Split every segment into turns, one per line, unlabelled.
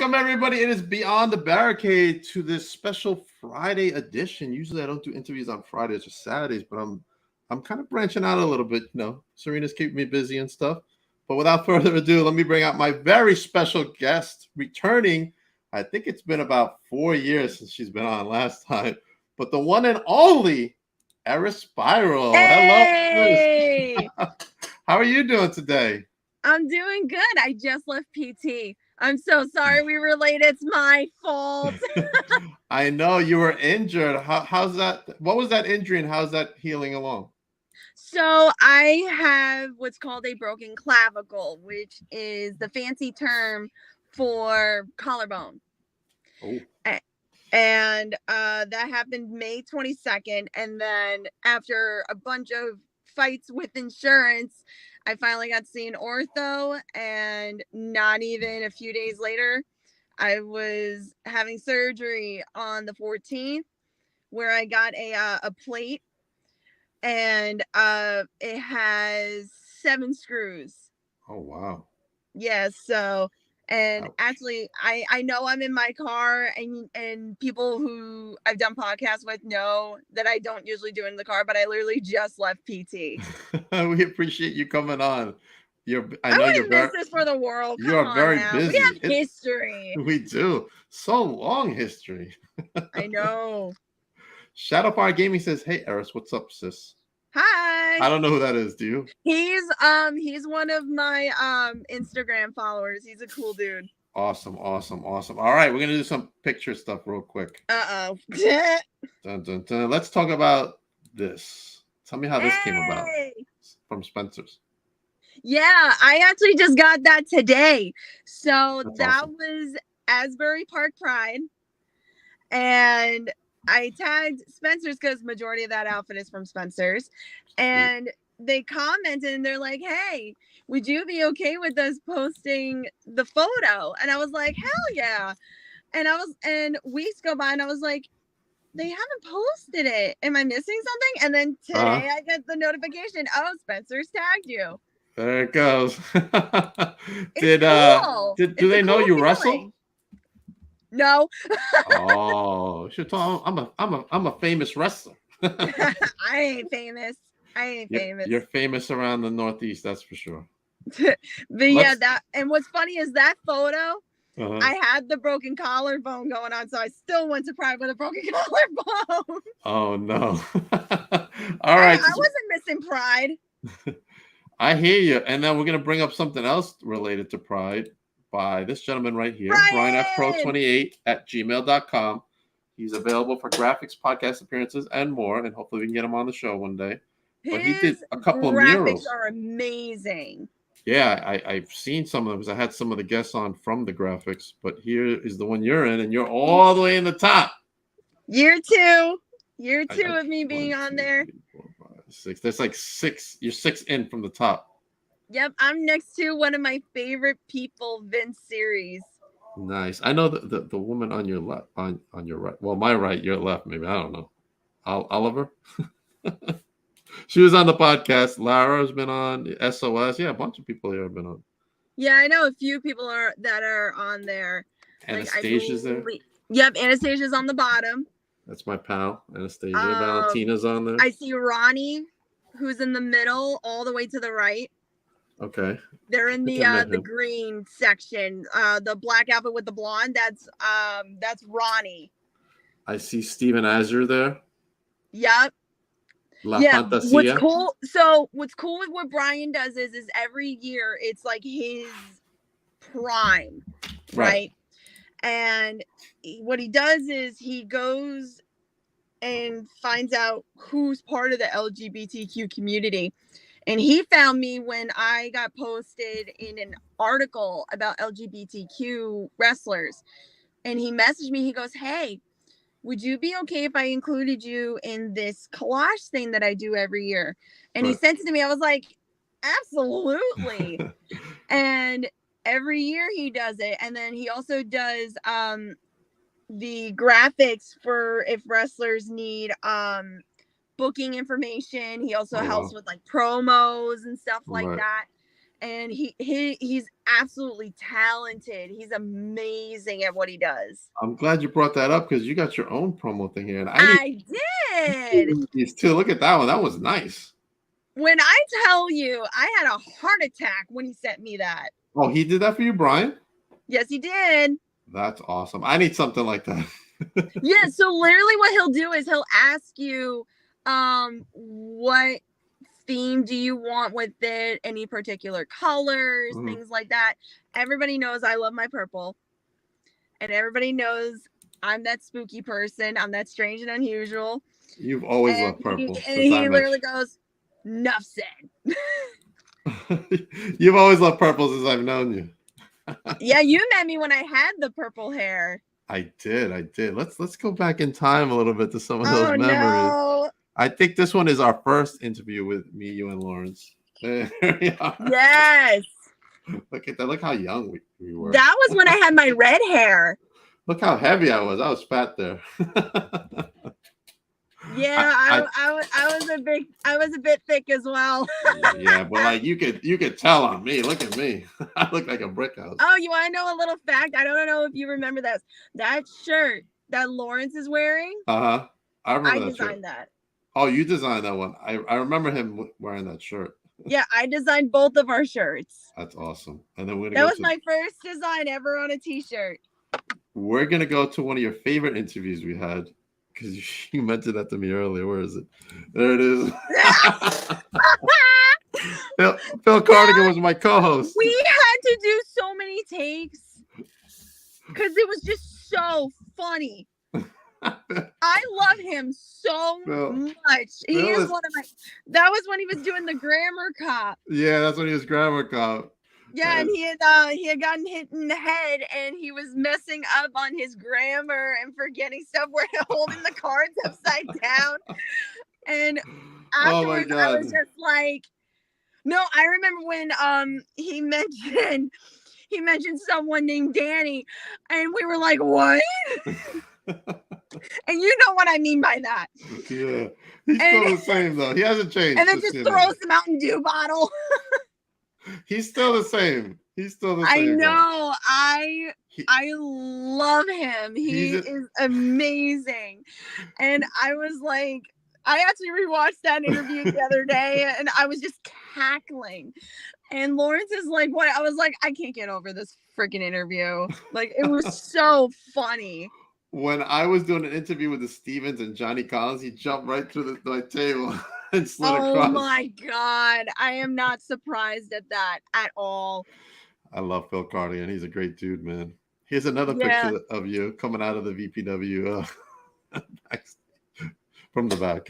Welcome, everybody. It is Beyond the Barricade to this special Friday edition. Usually I don't do interviews on Fridays or Saturdays, but I'm kind of branching out a little bit. Serena's keeping me busy and stuff. But without further ado, let me bring out my very special guest returning. I think it's been about 4 years since she's been on last time. But the one and only Eris Spiral.
Hey!
Hello. How are you doing today?
I'm doing good. I just left PT. I'm so sorry we were late. It's my fault.
I know you were injured. How's that? What was that injury and how's that healing along?
So I have what's called a broken clavicle, which is the fancy term for collarbone.
Oh.
And that happened May 22nd. And then after a bunch of fights with insurance, I finally got to see an ortho, and not even a few days later, I was having surgery on the 14th, where I got a plate, and it has 7 screws.
Oh wow!
Yeah, so. And
Ouch.
actually, I know I'm in my car, and people who I've done podcasts with know that I don't usually do it in the car, but I literally just left PT.
We appreciate you coming on.
I wouldn't miss this for the world. Come on
very
now.
busy.
We have history.
We do. So long history.
I know.
Shadowfire Gaming says, "Hey Eris, what's up, sis?"
Hi.
I don't know who that is. Do you?
He's one of my Instagram followers. He's a cool dude.
Awesome. All right, we're gonna do some picture stuff real quick.
Uh-oh.
Dun, dun, dun. Let's talk about this. Tell me how this came about from Spencer's.
Yeah, I actually just got that today. So
That's awesome.
was Asbury Park Pride, and I tagged Spencer's because majority of that outfit is from Spencer's. And they commented and they're like, hey, would you be okay with us posting the photo? And I was like, hell yeah. And weeks go by and I was like, they haven't posted it. Am I missing something? And then today I get the notification, oh, Spencer's tagged you.
There it goes.
Cool.
Do they know you wrestle?
No.
Oh, you should tell them I'm a famous wrestler.
I ain't famous.
You're famous around the Northeast, that's for sure.
But yeah, and what's funny is that photo, I had the broken collarbone going on, so I still went to Pride with a broken collarbone.
Oh no. All right.
I wasn't missing Pride.
I hear you. And then we're going to bring up something else related to Pride by this gentleman right here, Brian Pro28 at gmail.com. He's available for graphics, podcast appearances, and more. And hopefully we can get him on the show one day. But he did a couple of murals.
Graphics are amazing.
Yeah, I've seen some of them because I had some of the guests on from the graphics. But here is the one you're in, and you're all the way in the top.
Year two of me being on there.
3, 4, 5, 6. There's like 6. You're 6 in from the top.
Yep, I'm next to one of my favorite people, Vince Series.
Nice. I know the woman on your left, on your right. Well, my right, your left, maybe. I don't know. Oliver. She was on the podcast. Lara's been on. SOS. Yeah, a bunch of people here have been on.
Yeah, I know a few people that are on there.
Anastasia's there.
Yep, Anastasia's on the bottom.
That's my pal, Anastasia. Valentina's on there.
I see Ronnie, who's in the middle, all the way to the right.
Okay.
They're in the green section. The black outfit with the blonde. That's Ronnie.
I see Steven Azure there.
Yep.
Fantasia.
What's cool? So what's cool with what Brian does is every year it's like his prime, right? And what he does is he goes and finds out who's part of the LGBTQ community. And he found me when I got posted in an article about LGBTQ wrestlers. And he messaged me. He goes, hey, would you be okay if I included you in this collage thing that I do every year? And he sent it to me. I was like, absolutely. And every year he does it. And then he also does the graphics for if wrestlers need booking information. He also helps with like promos and stuff like that. and he's absolutely talented. He's amazing at what he does.
I'm glad you brought that up because you got your own promo thing here, and
I did.
these too. Look at that one. That was nice.
When I tell you, I had a heart attack when he sent me that.
Oh, he did that for you, Brian?
Yes, he did.
That's awesome. I need something like that.
Yeah, so literally what he'll do is he'll ask you, what theme do you want with it? Any particular colors, things like that. Everybody knows I love my purple. And everybody knows I'm that spooky person. I'm that strange and unusual.
You've always loved purple.
He literally goes, "Nuff said."
You've always loved purple since I've known you.
Yeah, you met me when I had the purple hair.
I did. Let's go back in time a little bit to some of those memories.
No.
I think this one is our first interview with me, you, and Lawrence. There we are.
Yes.
Look at that. Look how young we were.
That was when I had my red hair.
Look how heavy I was. I was fat there.
Yeah, I was a bit thick as well.
Yeah, but like you could tell on me. Look at me. I look like a brick house.
Oh, you want to know a little fact? I don't know if you remember this. That shirt that Lawrence is wearing.
I remember
I
that
designed
shirt.
that.
Oh, you designed that one. I remember him wearing that shirt.
Yeah, I designed both of our shirts.
That's awesome. And then
that was my first design ever on a t-shirt.
We're gonna go to one of your favorite interviews we had. Because you mentioned that to me earlier. Where is it? There it is. Phil Cardigan was my co-host.
We had to do so many takes because it was just so funny. I love him so much. He is one of my. That was when he was doing the grammar cop.
Yeah, that's when he was grammar cop.
Yeah, and he had gotten hit in the head, and he was messing up on his grammar and forgetting stuff where holding the cards upside down. And afterwards, I was just like, no. I remember when he mentioned someone named Danny, and we were like, what? And you know what I mean by that.
Yeah, he's still the same though. He hasn't changed.
And then just throws the Mountain Dew bottle.
He's still the same.
I know. I love him. He is amazing. And I was like, I actually rewatched that interview the other day, and I was just cackling. And Lawrence is like, what? I was like, I can't get over this freaking interview. Like, it was so funny.
When I was doing an interview with the Stevens and Johnny Collins, he jumped right through my table and slid across.
Oh my God. I am not surprised at that at all.
I love Phil Cardigan. He's a great dude, man. Here's another picture of you coming out of the VPW from the back.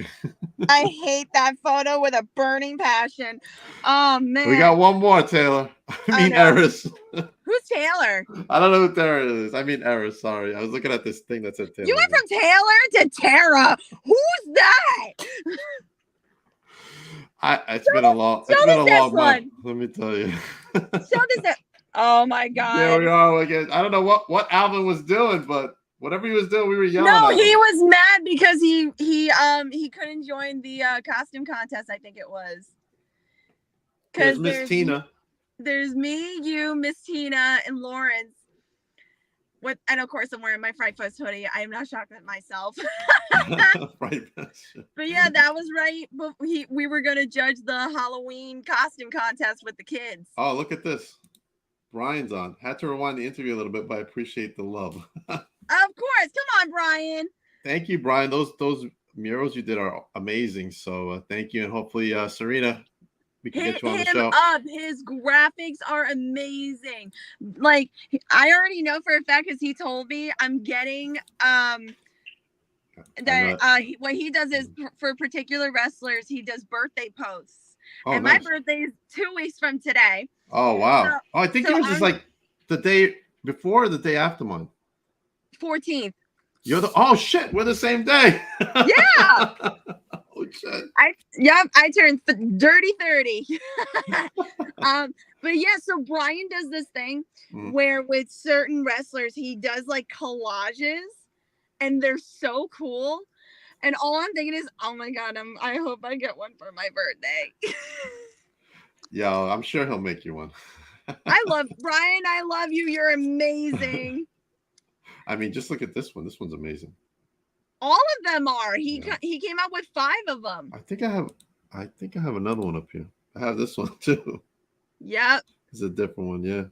I hate that photo with a burning passion. Oh, man.
We got one more, Taylor. I mean, Eris.
Who's Taylor?
I don't know who Taylor is. I mean, Eris. Sorry. I was looking at this thing that said Taylor.
You went from Taylor to Tara. Who's that?
It's been a long month. Let me tell you.
Show this. Oh my God.
There we are again. I don't know what Alvin was doing, but whatever he was doing, we were yelling at him.
He was mad because he couldn't join the costume contest. I think it was.
Because Miss Tina.
There's me, you, Miss Tina, and Lawrence. And of course, I'm wearing my Fright Fest hoodie. I am not shocked at myself. But yeah, that was right. But we were gonna judge the Halloween costume contest with the kids.
Oh, look at this. Brian's on. Had to rewind the interview a little bit, but I appreciate the love.
Of course. Come on, Brian.
Thank you, Brian. Those murals you did are amazing. So thank you. And hopefully, Serena, we can get you on the show.
His graphics are amazing. Like, I already know for a fact because he told me I'm getting what he does is for particular wrestlers, he does birthday posts. Oh, and nice. My birthday is 2 weeks from today.
Oh, wow. I think it was just like the day before or the day after mine.
14th.
Oh shit, we're the same day.
Yeah.
Oh shit.
I turned dirty 30. But yeah, so Brian does this thing where with certain wrestlers he does like collages, and they're so cool. And all I'm thinking is, oh my God, I hope I get one for my birthday.
Yo, I'm sure he'll make you one.
I love Brian. I love you. You're amazing.
I mean, just look at this one. This one's amazing.
All of them are. He
Yeah.
he came out with 5 of them.
I think I have another one up here. I have this one too.
Yep.
It's a different one, yeah.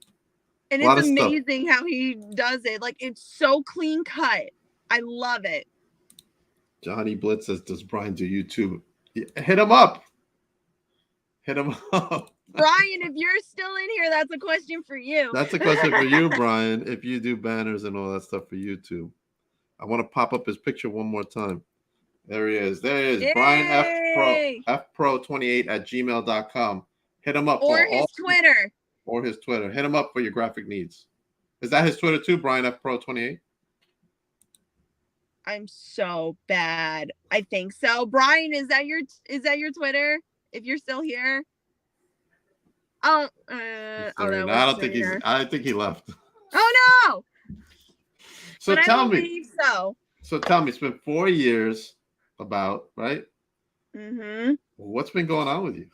And
A lot
it's
of stuff.
amazing how he does it. Like, it's so clean cut. I love it.
Johnny Blitz says, "Does Brian do YouTube?" Hit him up. Hit him up.
Brian, if you're still in here, that's a question for you.
That's a question for you, Brian. If you do banners and all that stuff for YouTube, I want to pop up his picture one more time. There he is. There he is.
Yay!
Brian fpro28@gmail.com. Hit him up.
Or his Twitter.
Or his Twitter. Hit him up for your graphic needs. Is that his Twitter too, Brian fpro28?
I'm so bad. I think so. Brian, is that your Twitter? If you're still here. Oh, no,
I don't think he left.
Oh no.
So
but
tell
I
me.
So.
So tell me, it's been 4 years about, right?
Mm-hmm.
What's been going on with you?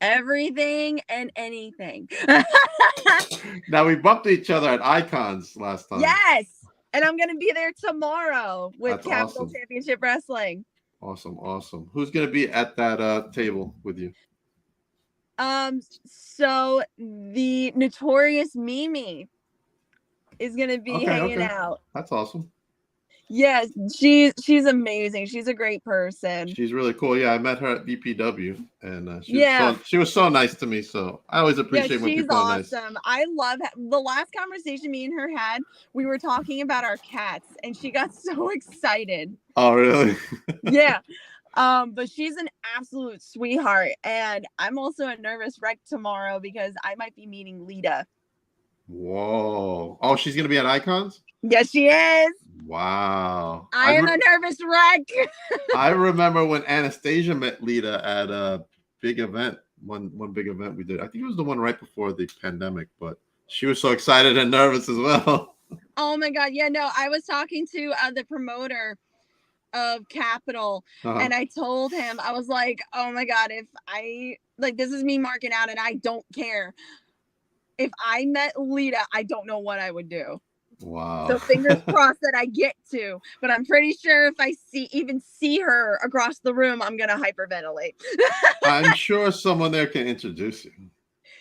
Everything and anything.
Now, we bumped each other at Icons last time.
Yes. And I'm going to be there tomorrow with
That's
Capital
awesome.
Championship Wrestling.
Awesome. Who's going to be at that table with you?
So the Notorious Mimi is going to be hanging out.
That's awesome.
Yes, she's amazing. She's a great person.
She's really cool. Yeah, I met her at BPW, and she was so nice to me. So I always appreciate when people are nice.
She's awesome. I love the last conversation me and her had. We were talking about our cats, and she got so excited.
Oh, really?
Yeah. But she's an absolute sweetheart, and I'm also a nervous wreck tomorrow because I might be meeting Lita.
Whoa! Oh, she's gonna be at Icons?
Yes, she is.
Wow.
I am a nervous wreck.
I remember when Anastasia met Lita at a big event, one big event we did. I think it was the one right before the pandemic, but she was so excited and nervous as well.
Oh my God. Yeah, no, I was talking to the promoter of Capital, and I told him, I was like, oh my God, if this is me marking out and I don't care. If I met Lita, I don't know what I would do.
Wow.
So fingers crossed that I get to, but I'm pretty sure if I see her across the room, I'm going to hyperventilate.
I'm sure someone there can introduce you.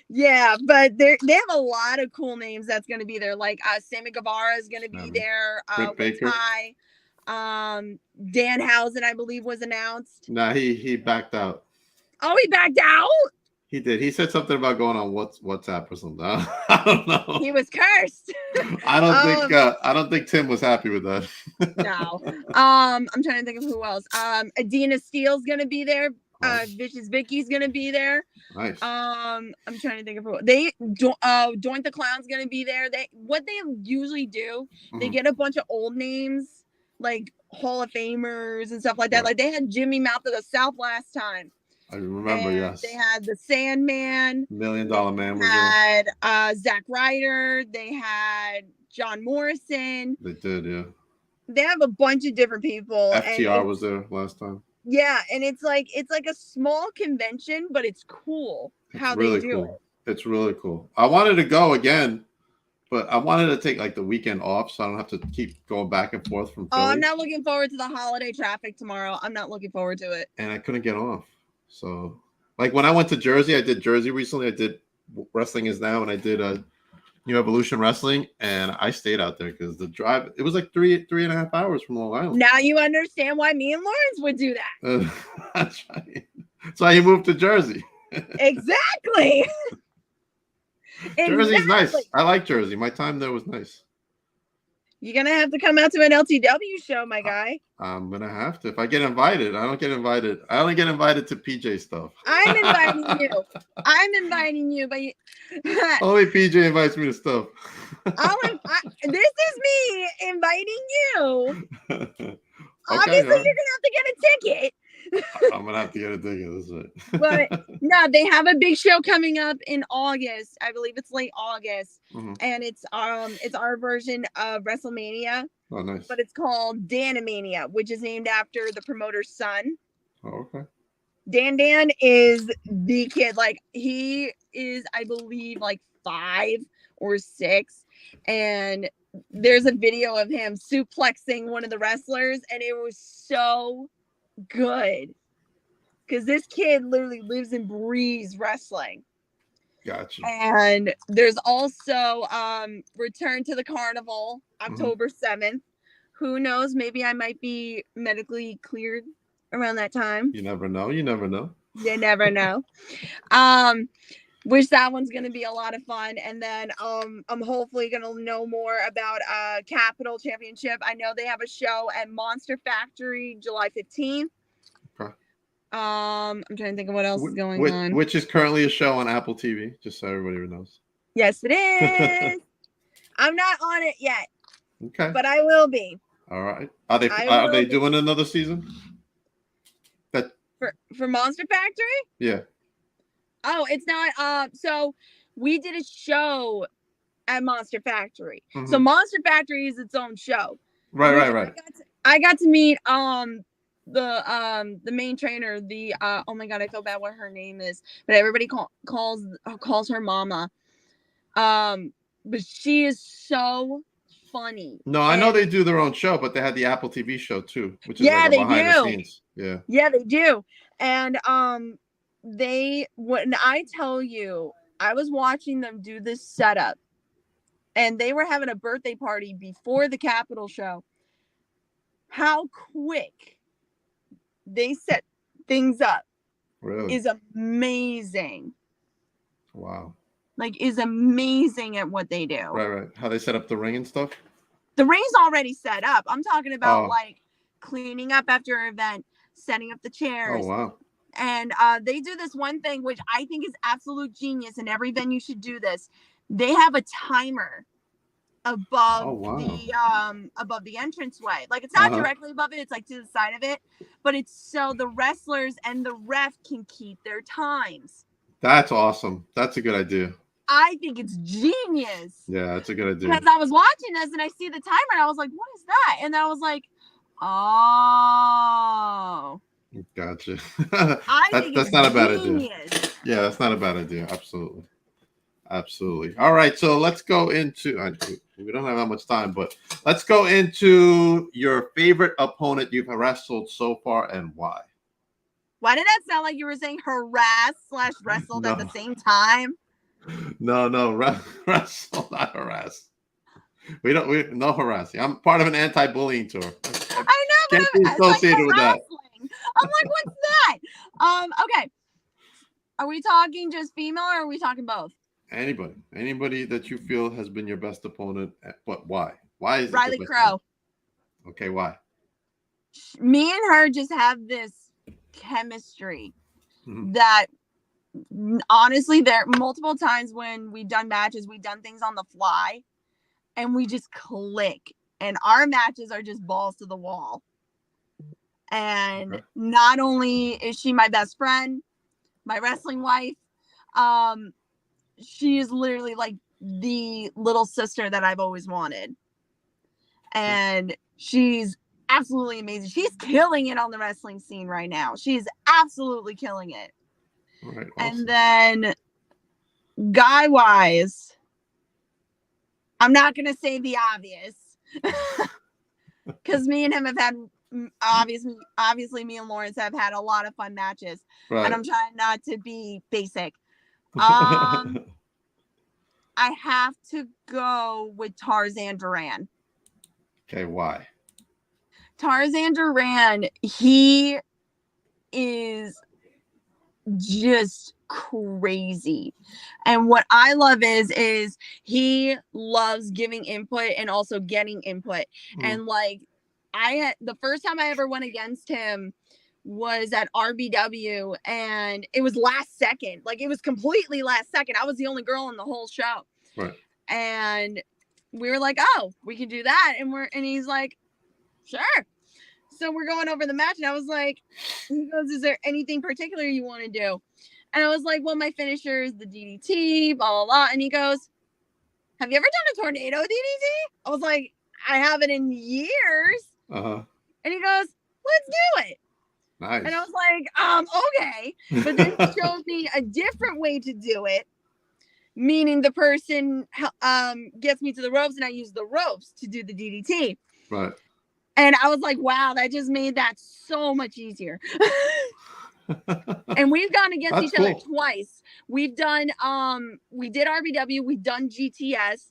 Yeah, but they have a lot of cool names that's going to be there. Like Sammy Guevara is going to be there.
Baker.
Danhausen, I believe, was announced.
Nah, he backed out.
Oh, he backed out?
He did. He said something about going on WhatsApp or something. I don't know.
He was cursed.
I don't think Tim was happy with that.
No. I'm trying to think of who else. Adina Steele's gonna be there. Vicious Vicky's gonna be there.
Nice.
I'm trying to think of who Doink the Clown's gonna be there. What they usually do, they get a bunch of old names, like Hall of Famers and stuff like that. Right. Like they had Jimmy Mouth of the South last time.
I remember, yes.
They had the Sandman.
$1 Million Man was
there. Had Zack Ryder. They had John Morrison.
They did, yeah.
They have a bunch of different people.
FTR was there last time.
Yeah, and it's like a small convention, but it's cool how they do it.
It's really cool. I wanted to go again, but I wanted to take like the weekend off so I don't have to keep going back and forth from Philly.
Oh, I'm not looking forward to the holiday traffic tomorrow. I'm not looking forward to it.
And I couldn't get off. So, like when I went to Jersey, I did Jersey recently. I did Wrestling Is Now, and I did New Evolution Wrestling, and I stayed out there because the drive, it was like three and a half hours from Long Island.
Now you understand why me and Lawrence would do that.
That's right. That's why you moved to Jersey.
Exactly.
Jersey's nice. I like Jersey. My time there was nice.
You're going to have to come out to an LTW show, my guy.
I'm going to have to. If I get invited, I don't get invited. I only get invited to PJ stuff.
I'm inviting you. I'm inviting you. But
only PJ invites me to stuff.
This is me inviting you.
Okay,
obviously, you're going to have to get a ticket.
I'm going to have to get a ticket. That's right.
But no, they have a big show coming up in August. I believe it's late August. Mm-hmm. And it's our version of WrestleMania.
Oh, nice.
But it's called Danimania, which is named after the promoter's son.
Oh, okay.
Dan is the kid. Like, he is, I believe, like 5 or 6. And there's a video of him suplexing one of the wrestlers, and it was so good. Because this kid literally lives and breathes wrestling.
Gotcha.
And there's also Return to the Carnival, October 7th. Who knows? Maybe I might be medically cleared around that time.
You never know. You never know.
You never know. Which that one's gonna be a lot of fun. And then I'm hopefully gonna know more about Capital Championship. I know they have a show at Monster Factory July 15th.
Okay.
I'm trying to think of what else is going on.
Which is currently a show on Apple TV, just so everybody knows.
Yes, it is. I'm not on it yet.
Okay.
But I will be.
All right. Are they doing another season?
For Monster Factory?
Yeah.
Oh, it's not. So we did a show at Monster Factory. So Monster Factory is its own show.
Right.
I got to meet the main trainer, the oh my god, I feel bad what her name is, but everybody calls her Mama. But she is so funny.
No, I know they do their own show, but they had the Apple TV show too, which is like behind the scenes.
Yeah, they do. And when I tell you, I was watching them do this setup, and they were having a birthday party before the Capitol show. How quick they set things up is amazing.
Wow.
Like, is amazing at what they do.
Right. How they set up the ring and stuff?
The ring's already set up. I'm talking about like cleaning up after an event, setting up the chairs.
Oh, wow.
And they do this one thing, which I think is absolute genius, and every venue should do this. They have a timer above the entranceway. Like, it's not directly above it, it's like to the side of it, but it's so the wrestlers and the ref can keep their times.
That's awesome. That's a good idea.
I think it's genius.
Yeah, that's a good idea.
Because I was watching this and I see the timer and I was like, what is that? And I was like, oh.
Gotcha.
That's
not a bad idea. Yeah, that's not a bad idea. Absolutely. All right, so let's go into, we don't have that much time, but let's go into your favorite opponent you've wrestled so far and why.
Why did that sound like you were saying harass/wrestled at the same time?
No, wrestle, not harass. We no harassing. I'm part of an anti-bullying tour.
I know, but
can't be associated with that.
I'm like, what's that? Okay. Are we talking just female or are we talking both?
Anybody that you feel has been your best opponent. But why? Why is
Riley Crow?
Okay, why?
Me and her just have this chemistry that honestly, there multiple times when we've done matches, we've done things on the fly and we just click, and our matches are just balls to the wall. And not only is she my best friend, my wrestling wife, she is literally like the little sister that I've always wanted. And she's absolutely amazing. She's killing it on the wrestling scene right now. She's absolutely killing it.
Right, awesome.
And then guy wise, I'm not gonna say the obvious because me and him have had obviously me and Lawrence have had a lot of fun matches, and I'm trying not to be basic. I have to go with Tarzan Duran.
Okay, why?
Tarzan Duran, he is just crazy. And what I love is he loves giving input and also getting input. And like the first time I ever went against him was at RBW, and it was last second. Like, it was completely last second. I was the only girl in the whole show.
Right.
And we were like, oh, we can do that. And he's like, sure. So we're going over the match, and I was like, he goes, is there anything particular you want to do? And I was like, well, my finisher is the DDT, blah, blah, blah. And he goes, have you ever done a tornado DDT? I was like, I haven't in years.
And
he goes, let's do it.
Nice.
And I was like, okay. But then he showed me a different way to do it, meaning the person gets me to the ropes and I use the ropes to do the DDT.
Right.
And I was like, wow, that just made that so much easier. And we've gone against each other twice. We've done we did RBW, we've done GTS,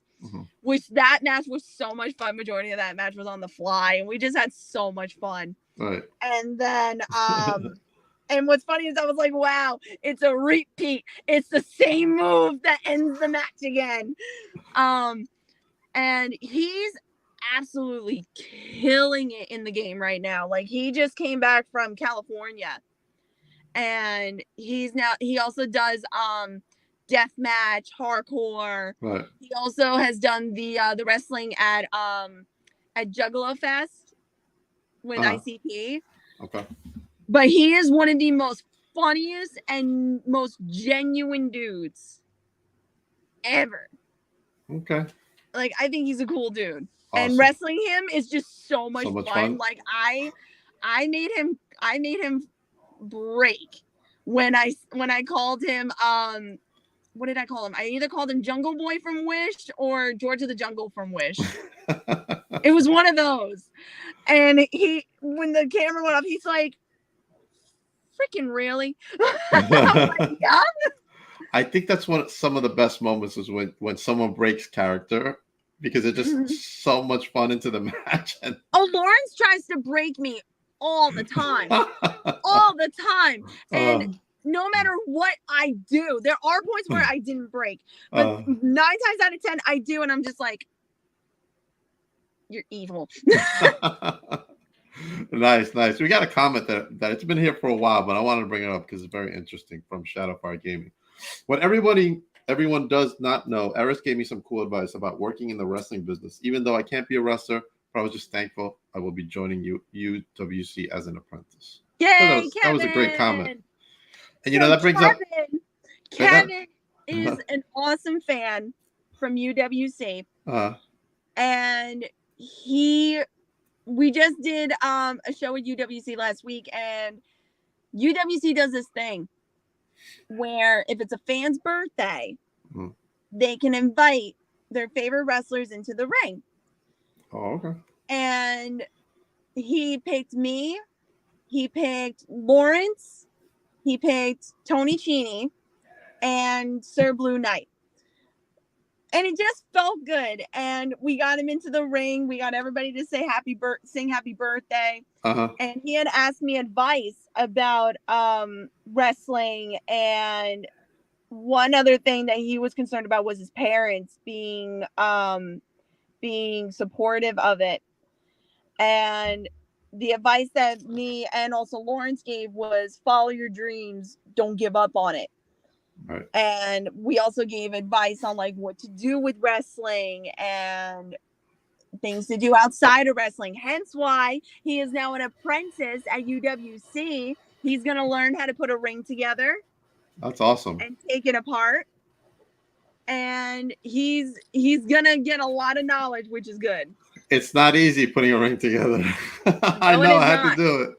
which that match was so much fun. Majority of that match was on the fly, and we just had so much fun.
Right.
And then and what's funny is I was like, wow, it's a repeat. It's the same move that ends the match again. And he's absolutely killing it in the game right now. Like, he just came back from California, and he also does deathmatch, hardcore.
Right.
He also has done the wrestling at Juggalo Fest with ICP.
Okay.
But he is one of the most funniest and most genuine dudes ever.
Okay.
Like, I think he's a cool dude.
Awesome.
And wrestling him is just so much fun. Like, I made him break when I called him what did I call him? I either called him Jungle Boy from Wish or George of the Jungle from Wish. It was one of those. And when the camera went off, he's like, freaking really? I'm like, yeah.
I think that's some of the best moments is when someone breaks character, because it's just so much fun into the match. And
Lawrence tries to break me all the time. All the time. And no matter what I do, there are points where I didn't break. But 9 times out of 10, I do, and I'm just like, you're evil.
Nice. We got a comment that it's been here for a while, but I wanted to bring it up because it's very interesting from Shadowfire Gaming. What everyone does not know, Eris gave me some cool advice about working in the wrestling business. Even though I can't be a wrestler, but I was just thankful I will be joining UWC as an apprentice.
Yay,
that was a great comment. And
so
that brings up
Kevin is an awesome fan from UWC. And we just did a show with UWC last week, and UWC does this thing where if it's a fan's birthday, they can invite their favorite wrestlers into the ring.
Oh, okay.
And he picked me, he picked Lawrence, he picked Tony Cheney, and Sir Blue Knight. And it just felt good. And we got him into the ring. We got everybody to say sing happy birthday. And he had asked me advice about wrestling. And one other thing that he was concerned about was his parents being supportive of it. And the advice that me and also Lawrence gave was follow your dreams. Don't give up on it.
Right.
And we also gave advice on like what to do with wrestling and things to do outside of wrestling. Hence why he is now an apprentice at UWC. He's going to learn how to put a ring together.
That's awesome.
And take it apart. And he's going to get a lot of knowledge, which is good.
It's not easy putting a ring together. I know I had to do it.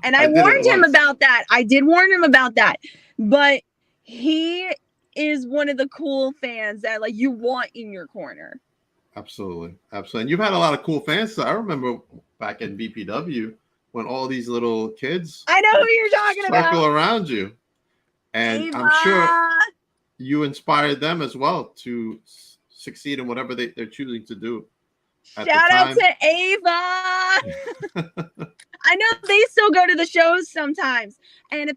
And I warned him about that. I did warn him about that. But he is one of the cool fans that like you want in your corner.
Absolutely. And you've had a lot of cool fans. So I remember back in BPW when all these little kids
I know who you're talking about.
Circle around you. And
Ava.
I'm sure you inspired them as well to succeed in whatever they're choosing to do.
Shout out to Ava. I know they still go to the shows sometimes. And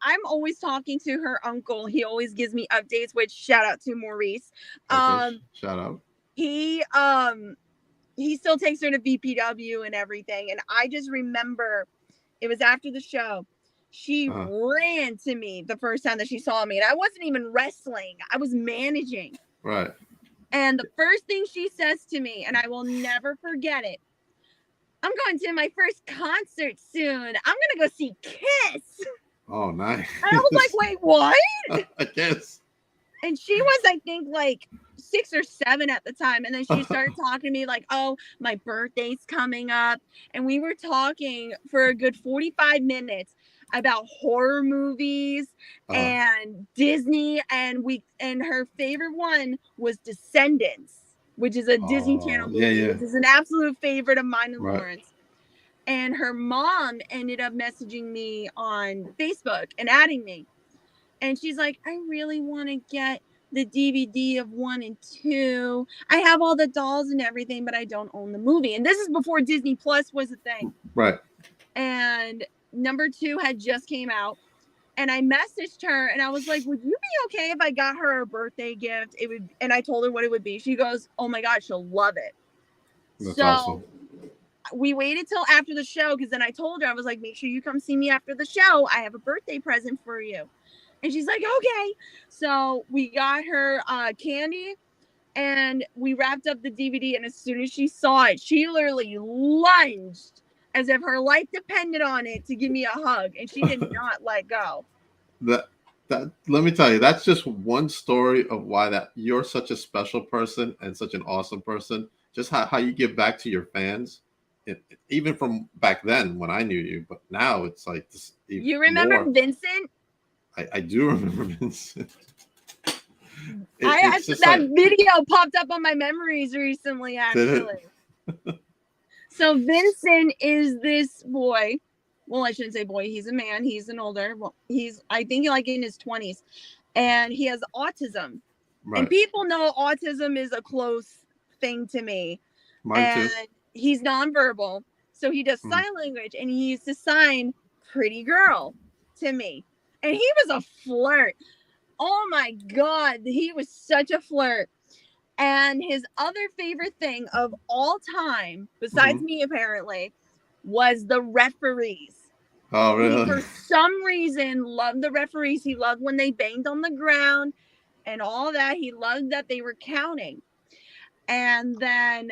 I'm always talking to her uncle. He always gives me updates, which shout out to Maurice.
Shout out.
He still takes her to BPW and everything. And I just remember it was after the show. She ran to me the first time that she saw me. And I wasn't even wrestling. I was managing.
Right.
And the first thing she says to me, and I will never forget it, I'm going to my first concert soon. I'm going to go see Kiss.
Oh, nice.
And I was like, wait, what?
Kiss.
And she was, I think, like 6 or 7 at the time. And then she started talking to me like, oh, my birthday's coming up. And we were talking for a good 45 minutes about horror movies and Disney. And her favorite one was Descendants, which is a Disney Channel movie, which is an absolute favorite of mine and Lauren's. And her mom ended up messaging me on Facebook and adding me. And she's like, I really want to get the DVD of 1 and 2. I have all the dolls and everything, but I don't own the movie. And this is before Disney Plus was a thing.
Right.
And number 2 had just came out. And I messaged her and I was like, would you be okay if I got her a birthday gift? And I told her what it would be. She goes, oh my God, she'll love it.
That's awesome.
We waited till after the show, because then I told her, I was like, make sure you come see me after the show. I have a birthday present for you. And she's like, okay. So we got her candy and we wrapped up the DVD. And as soon as she saw it, she literally lunged as if her life depended on it to give me a hug. And she did not let go.
That let me tell you, that's just one story of why you're such a special person and such an awesome person. Just how you give back to your fans. Even from back then when I knew you, but now it's like this.
You remember more. Vincent?
I do remember Vincent.
That video popped up on my memories recently, actually. So Vincent is this boy. Well, I shouldn't say boy. He's a man. He's an older. Well, he's, I think, like in his 20s, and he has autism. Right. And people know autism is a close thing to me. Mine too. He's nonverbal, so he does sign language, and he used to sign "pretty girl" to me. And he was a flirt. Oh my God, he was such a flirt. And his other favorite thing of all time, besides me apparently, was the referees.
Oh, really?
He, for some reason, loved the referees. He loved when they banged on the ground and all that. He loved that they were counting. And then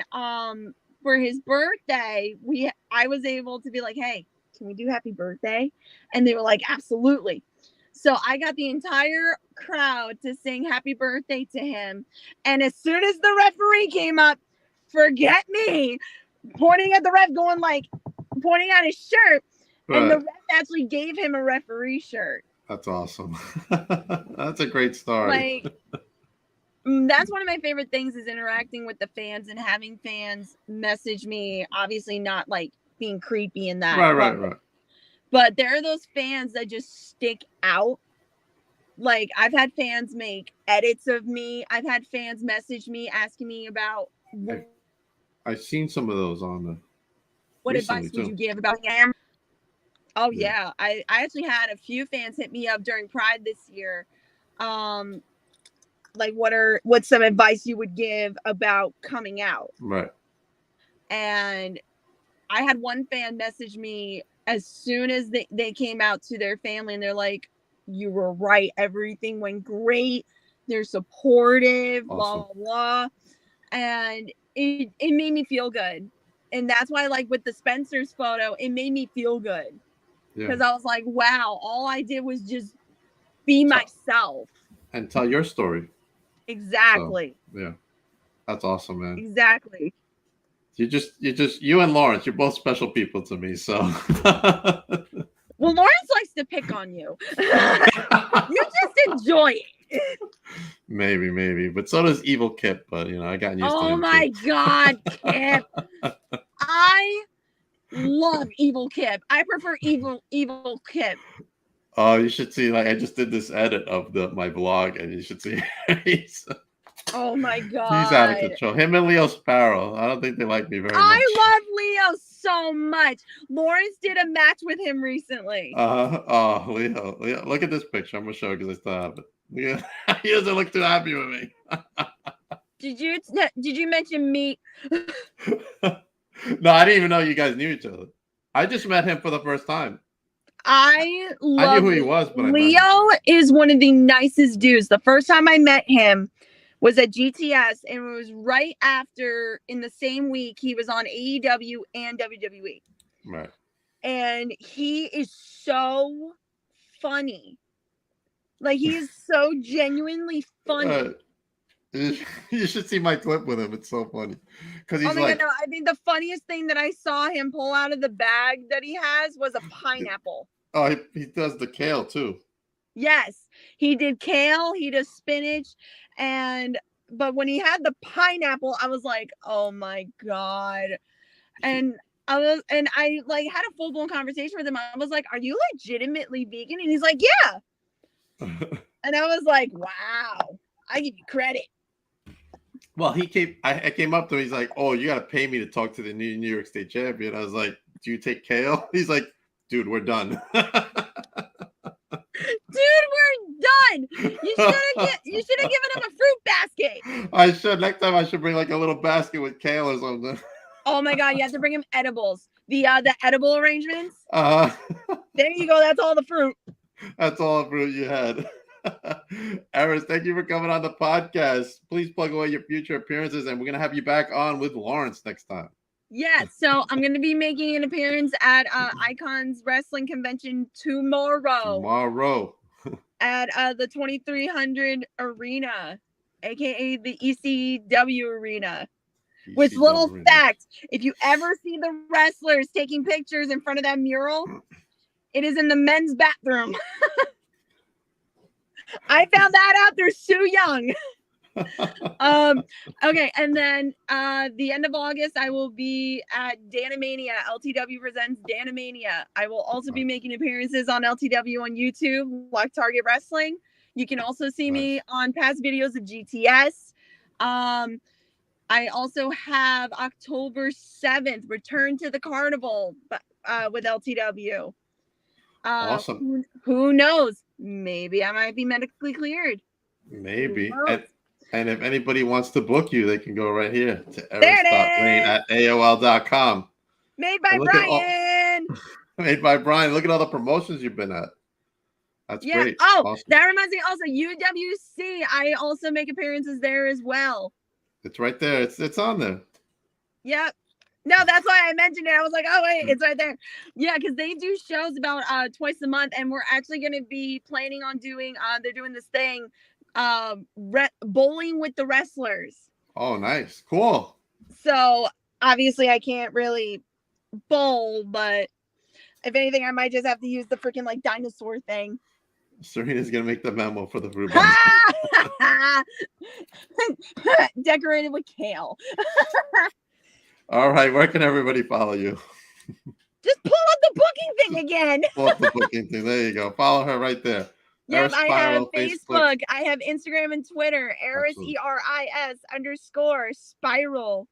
for his birthday, I was able to be like, hey, can we do happy birthday? And they were like, absolutely. So I got the entire crowd to sing happy birthday to him. And as soon as the referee came up, forget me, pointing at the ref, pointing at his shirt. Right. And the ref actually gave him a referee shirt.
That's awesome. That's a great story.
That's one of my favorite things, is interacting with the fans and having fans message me, obviously not like being creepy in that.
Right.
But there are those fans that just stick out. Like, I've had fans make edits of me. I've had fans message me asking me about.
I've seen some of those on the.
What advice would you give about him? Oh yeah, I actually had a few fans hit me up during Pride this year. Like, what's some advice you would give about coming out?
Right.
And I had one fan message me as soon as they came out to their family, and they're like, you were right. Everything went great. They're supportive, awesome. Blah, blah, blah. And it made me feel good. And that's why, like, with the Spencer's photo, it made me feel good. Because I was like, wow, all I did was just be myself.
And tell your story.
Exactly.
So, yeah. That's awesome, man.
Exactly.
You and Lawrence, you're both special people to me, so.
Well, Lawrence likes to pick on you. You just enjoy it.
Maybe. But so does Evil Kip, but, I got used to him.
Oh, my God, Kip. I love Evil Kip. I prefer evil Kip.
Oh, you should see, like, I just did this edit of my vlog, and you should see
oh my God.
He's out of control. Him and Leo Sparrow. I don't think they like me very much.
I love Leo so much. Lawrence did a match with him recently.
Oh, Leo. Look at this picture. I'm going to show you because I still have it. Yeah. He doesn't look too happy with me.
Did you mention me?
No, I didn't even know you guys knew each other. I just met him for the first time.
I
knew who he was, but
Leo is one of the nicest dudes. The first time I met him was at GTS, and it was right after, in the same week, he was on AEW and WWE.
Right.
And he is so funny. Like, he's so genuinely funny.
You should see my clip with him. It's so funny because he's
Oh my
like,
God, no, I think the funniest thing that I saw him pull out of the bag that he has was a pineapple.
oh, he does the kale too.
Yes, he did kale, he does spinach, but when he had the pineapple, I was like, oh my God. And I like had a full-blown conversation with him. I was like, are you legitimately vegan? And he's like, yeah. And I was like, wow, I give you credit.
Well, I came up to him. He's like, "Oh, you got to pay me to talk to the New York State champion." I was like, "Do you take kale?" He's like, "Dude, we're done."
Dude, we're done. You should have given him a fruit basket.
I should. Next time I should bring like a little basket with kale or something.
Oh my God, you have to bring him edibles. The edible arrangements. There you go. That's all the fruit.
That's all the fruit you had. Eris, thank you for coming on the podcast. Please plug away your future appearances, and we're gonna have you back on with Lawrence next time.
Yeah, so I'm gonna be making an appearance at Icons Wrestling Convention tomorrow. At the 2300 Arena, aka the ECW Arena. With little fact, if you ever see the wrestlers taking pictures in front of that mural, it is in the men's bathroom. I found that out. They're so young. Okay, and then the end of August, I will be at Danamania. LTW presents Danamania. I will also be making appearances on LTW on YouTube, Lock Target Wrestling. You can also see me on past videos of GTS. I also have October 7th, Return to the Carnival with LTW.
Awesome.
Who knows? Maybe I might be medically cleared.
Maybe. And if anybody wants to book you, they can go right here to eris.rain@aol.com.
Made by Brian.
Made by Brian. Look at all the promotions you've been at. That's great.
Oh, awesome. That reminds me also, UWC. I also make appearances there as well.
It's right there. It's on there.
Yep. No, that's why I mentioned it. I was like, oh, wait, it's right there. Yeah, because they do shows about twice a month, and we're actually going to be planning on doing, they're doing this thing, bowling with the wrestlers.
Oh, nice. Cool.
So, obviously, I can't really bowl, but if anything, I might just have to use the freaking, like, dinosaur thing.
Serena's going to make the memo for the group.
Decorated with kale.
All right, where can everybody follow you?
Just pull up the booking thing again.
Pull up the booking thing. There you go. Follow her right there.
Yep, I have Facebook. I have Instagram and Twitter. Eris, ERIS_Spiral.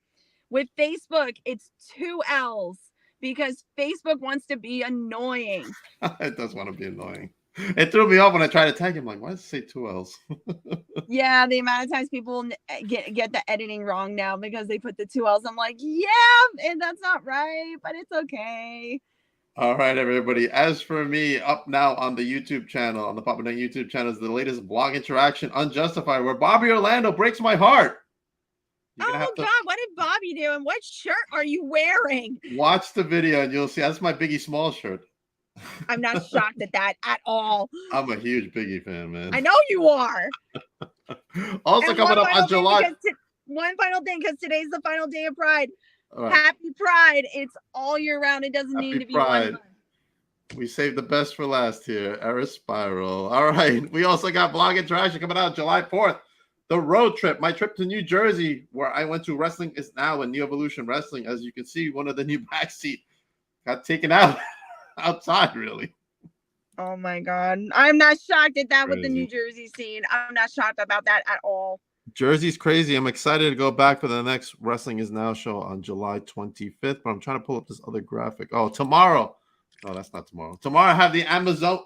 With Facebook, it's 2 L's because Facebook wants to be annoying.
It does want to be annoying. It threw me off when I tried to tag him. Like, why does it say 2 L's?
Yeah, the amount of times people get the editing wrong now because they put the 2 L's. I'm like, yeah, and that's not right, but it's okay.
All right, everybody. As for me, up now on the YouTube channel, on the Papa Night YouTube channel, is the latest blog interaction, Unjustified, where Bobby Orlando breaks my heart.
God, what did Bobby do? And what shirt are you wearing?
Watch the video and you'll see. That's my Biggie Small shirt.
I'm not shocked at that at all.
I'm a huge Biggie fan, man.
I know you are.
Also coming up on July.
One final thing, because today's the final day of Pride. Right. Happy Pride. It's all year round. It doesn't need to be Pride. 1 month.
We saved the best for last here. Eris Spiral. All right. We also got Blog Interaction coming out July 4th. The road trip. My trip to New Jersey, where I went to Wrestling Is Now in New Evolution Wrestling. As you can see, one of the new backseat got taken out. Outside, really.
Oh my God. I'm not shocked at that. Crazy. With the New Jersey scene. I'm not shocked about that at all.
Jersey's crazy. I'm excited to go back for the next Wrestling Is Now show on July 25th, but I'm trying to pull up this other graphic. Oh, tomorrow. No, that's not tomorrow. Tomorrow I have the Amazon,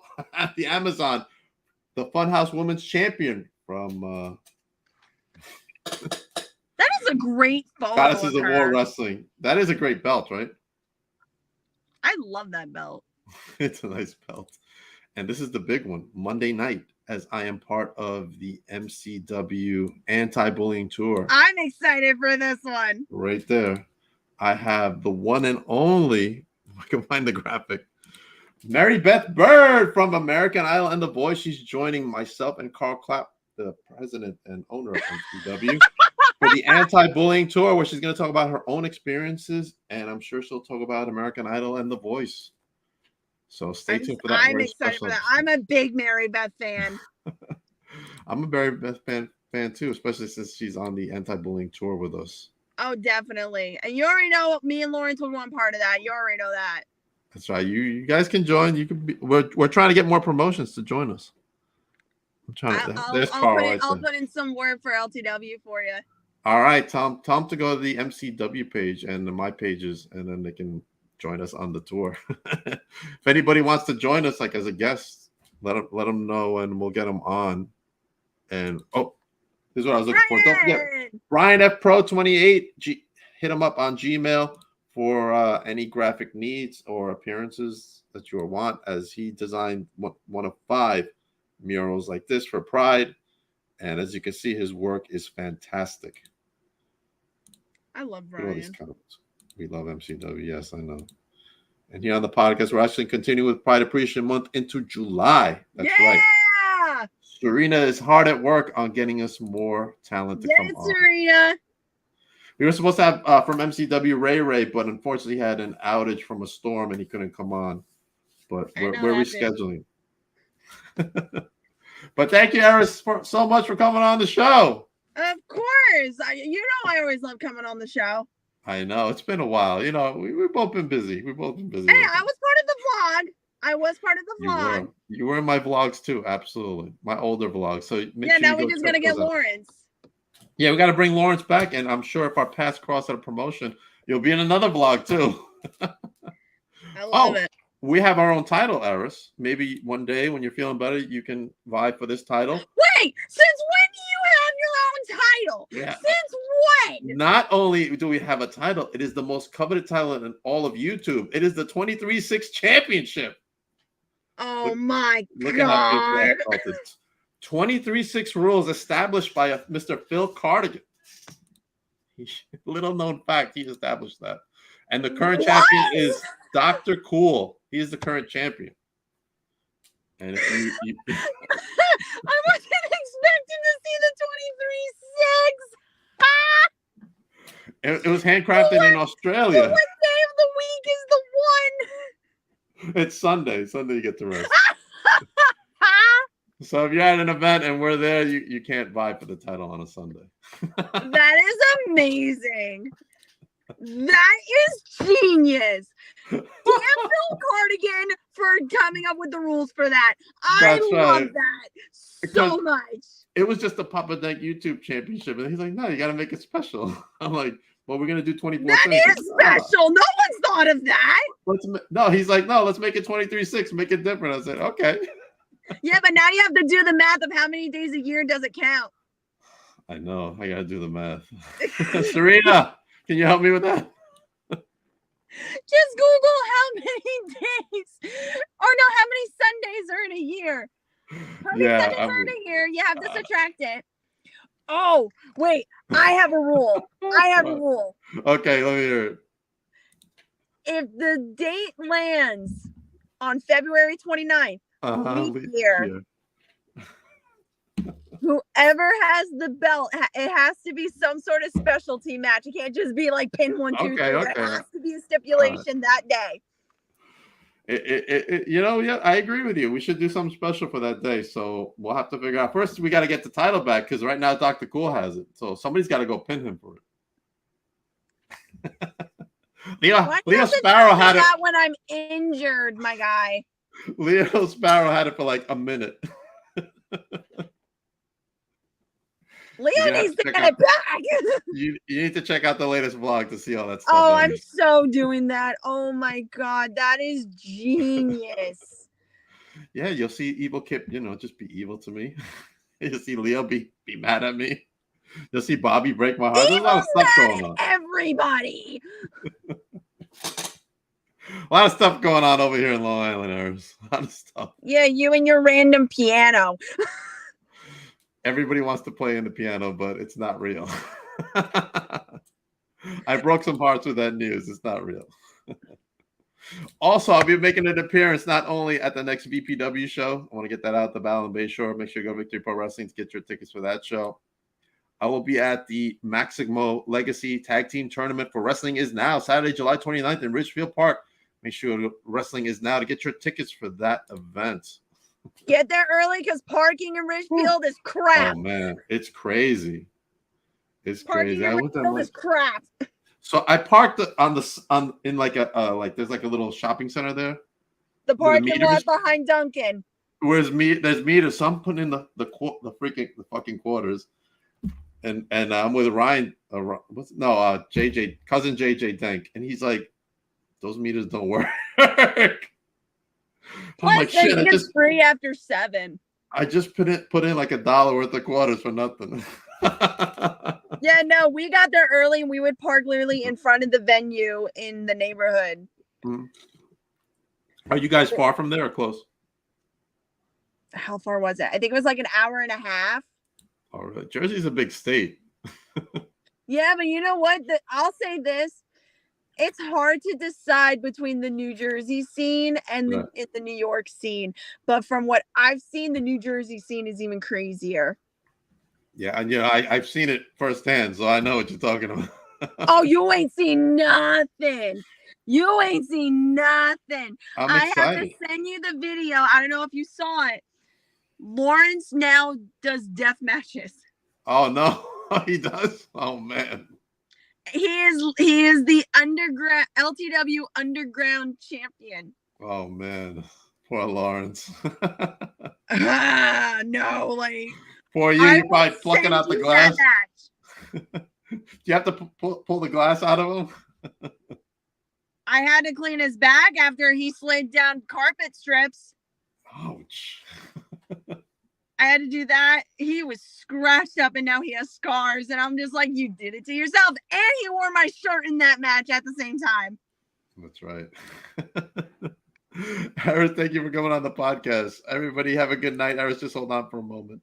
the Funhouse Women's Champion from
That is a great photo.
Goddesses of War Wrestling. That is a great belt, right?
I love that belt.
It's a nice belt. And this is the big one, Monday night, as I am part of the MCW anti-bullying tour.
I'm excited for this one.
Right there. I have the one and only, if I can find the graphic, Mary Beth Bird from American Idol and The Voice. She's joining myself and Carl Clapp, the president and owner of MCW, for the anti-bullying tour, where she's going to talk about her own experiences, and I'm sure she'll talk about American Idol and The Voice. So stay tuned for that.
I'm excited for that. I'm a big Mary Beth fan.
I'm a Mary Beth fan too, especially since she's on the anti-bullying tour with us.
Oh, definitely. And you already know me and Lawrence would want part of that. You already know that.
That's right. You guys can join. You can be. We're trying to get more promotions to join us. I'm trying to.
I'll put in some word for LTW for you.
All right, Tom to go to the MCW page and my pages, and then they can join us on the tour. If anybody wants to join us, like as a guest, let them know, and we'll get them on. And this is what I was looking for. Don't forget, Brian F Pro 28. Hit him up on Gmail for any graphic needs or appearances that you want, as he designed one of 5 murals like this for Pride. And as you can see, his work is fantastic.
I love Brian.
We love MCW. Yes, I know. And here on the podcast, we're actually continuing with Pride Appreciation Month into July. That's right. Serena is hard at work on getting us more talent to come on. Serena. We were supposed to have from MCW Ray, but unfortunately he had an outage from a storm and he couldn't come on. But we're rescheduling. But thank you, Eris, so much for coming on the show.
Of course. I always love coming on the show.
I know. It's been a while. We've both been busy.
Hey, I was part of the vlog.
You were in my vlogs too. Absolutely. My older vlogs. So
now we're just going to get Lawrence.
Yeah, we got to bring Lawrence back. And I'm sure if our paths cross at a promotion, you'll be in another vlog too.
I love it.
We have our own title, Eris. Maybe one day when you're feeling better, you can vie for this title.
Wait, since when do you have your own title?
Yeah.
Since when?
Not only do we have a title, it is the most coveted title in all of YouTube. It is the 23-6 championship.
Oh my God.
23-6 rules established by Mr. Phil Cardigan. Little known fact, he established that. And the current champion is Dr. Cool. He is the current champion. And if you
I wasn't expecting to see
the 23-6. It was handcrafted in Australia.
What day of the week is the one?
It's Sunday. Sunday you get to rest. So if you're at an event and we're there, you can't vie for the title on a Sunday.
That is amazing. That is genius. Damn Phil Cardigan for coming up with the rules for that. I love that so much.
It was just a Papa Dank YouTube championship. And he's like, no, you got to make it special. I'm like, well, we're going to do 24.
That is special. No one's thought of that.
He's like, no, let's make it 23-6. Make it different. I said, okay.
Yeah, but now you have to do the math of how many days a year does it count.
I know. I got to do the math. Serena, can you help me with that?
Just Google how many days, or no, how many Sundays are in a year. How many Sundays are in a year? You have to subtract it. Oh, wait. I have a rule.
Okay, let me hear it.
If the date lands on February 29th, leap year, whoever has the belt, it has to be some sort of specialty match. It can't just be like pin 1, 2, 3. It has to be a stipulation that day.
I agree with you. We should do something special for that day. So we'll have to figure out. First, we got to get the title back because right now Dr. Cool has it. So somebody's got to go pin him for it. Leo Sparrow had it
when I'm injured, my guy.
Leo Sparrow had it for like a minute.
Leo needs to get it back.
You need to check out the latest vlog to see all that stuff.
Oh, I'm so doing that. Oh my God, that is genius.
Yeah, you'll see Evil Kip, just be evil to me. You'll see Leo be mad at me. You'll see Bobby break my heart. There's a lot of stuff going on.
Everybody.
A lot of stuff going on over here in Long Island, Eris. A lot of stuff.
Yeah, you and your random piano.
Everybody wants to play in the piano, but it's not real. I broke some hearts with that news. It's not real. Also, I'll be making an appearance not only at the next VPW show. I want to get that out at the Battle and Bay Shore. Make sure you go Victory Pro Wrestling to get your tickets for that show. I will be at the Maximo Legacy Tag Team Tournament for Wrestling Is Now, Saturday, July 29th in Ridgefield Park. Make sure Wrestling Is Now to get your tickets for that event.
Get there early because parking in Ridgefield is crap.
Oh, man. It's crazy. It's
Parking
crazy.
in Ridgefield is crap.
So I parked in like a there's like a little shopping center there.
The parking lot behind Dunkin'.
There's meters. So I'm putting in the fucking quarters. And I'm with Ryan. JJ, cousin JJ Denk, and he's like, those meters don't work. I'm like, shit.
It's free after 7.
I just put in like $1 worth of quarters for nothing.
Yeah, no, we got there early, and we would park literally in front of the venue in the neighborhood.
Mm-hmm. Are you guys far from there or close?
How far was it? I think it was like an hour and a half.
Oh, really? Jersey's a big state.
Yeah, but you know what? I'll say this. It's hard to decide between the New Jersey scene and the New York scene. But from what I've seen, the New Jersey scene is even crazier.
Yeah, and I've seen it firsthand, so I know what you're talking about.
Oh, you ain't seen nothing. You ain't seen nothing.
I'm excited.
I have to send you the video. I don't know if you saw it. Lawrence now does death matches.
Oh no, he does. Oh man,
he is the underground LTW underground champion.
Oh man, poor Lawrence.
No, like
poor you. You're probably plucking out the glass. Do you have to pull the glass out of him?
I had to clean his bag after he slid down carpet strips.
Ouch.
I had to do that. He was scratched up and now he has scars. And I'm just like, you did it to yourself. And he wore my shirt in that match at the same time.
That's right. Eris, thank you for coming on the podcast. Everybody have a good night. Eris, just hold on for a moment.